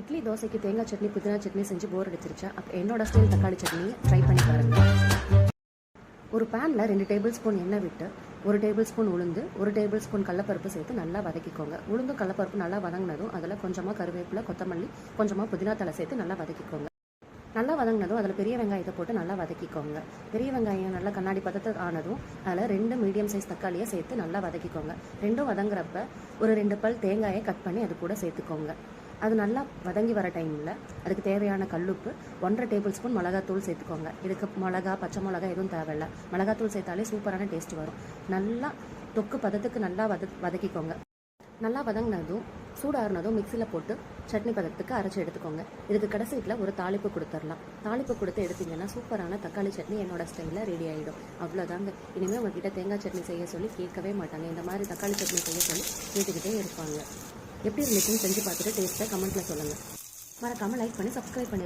இட்லி தோசைக்கு தேங்காய் சட்னி புதினா சட்னி செஞ்சு போர் அடிச்சிருச்சா அப்போ என்னோட ஸ்டைல் தக்காளி சட்னி ட்ரை பண்ணி பாருங்க. ஒரு பேனில் 2 டேபிள் ஸ்பூன் எண்ணெய் விட்டு 1 டேபிள் ஸ்பூன் உளுந்து 1 டேபிள் ஸ்பூன் கடலப்பருப்பு சேர்த்து நல்லா வதக்கிக்கோங்க. உளுந்தும் கடலப்பருப்பு நல்லா வதங்கினதும் அதில் கொஞ்சமாக கருவேப்பிலை, கொத்தமல்லி, கொஞ்சமாக புதினா தலை சேர்த்து நல்லா வதக்கிக்கோங்க. நல்லா வதங்கினதும் அதில் பெரிய வெங்காயத்தை போட்டு நல்லா வதக்கிக்கோங்க. பெரிய வெங்காயம் நல்லா கண்ணாடி பதத்துக்கு ஆனதும் அதில் 2 மீடியம் சைஸ் தக்காளியை சேர்த்து நல்லா வதக்கிக்கோங்க. ரெண்டும் வதங்குறப்ப ஒரு 2 பல் தேங்காயை கட் பண்ணி அது கூட சேர்த்துக்கோங்க. அது நல்லா வதங்கி வர டைமில் அதுக்கு தேவையான கல்லுப்பு 1.5 டேபிள் ஸ்பூன் மிளகாத்தூள் சேர்த்துக்கோங்க. இதுக்கு மிளகா, பச்சை மிளகா எதுவும் தேவையில்லை. மிளகாத்தூள் சேர்த்தாலே சூப்பரான டேஸ்ட் வரும். நல்லா தொக்கு பதத்துக்கு நல்லா வதக்கிக்கோங்க. நல்லா வதங்கினதும் சூடாறுனதும் மிக்சியில் போட்டு சட்னி பதத்துக்கு அரைச்சி எடுத்துக்கோங்க. இதுக்கு கடைசியில் ஒரு தாளிப்பு கொடுத்துடலாம். தாளிப்பு கொடுத்து எடுத்தீங்கன்னா சூப்பரான தக்காளி சட்னி என்னோட ஸ்டைலில் ரெடி ஆகிடும். அவ்வளோதாங்க. இனிமேல் உங்ககிட்ட தேங்காய் சட்னி செய்ய சொல்லி கேட்கவே மாட்டாங்க. இந்த மாதிரி தக்காளி சட்னி செய்ய சொல்லி கேட்டுக்கிட்டே இருப்பாங்க. எப்படி இருந்துச்சுன்னு செஞ்சு பார்த்துட்டு டேஸ்ட்டை கமெண்ட்டில் சொல்லுங்கள். மறக்காமல் லைக் பண்ணி சப்ஸ்கிரைப் பண்ணி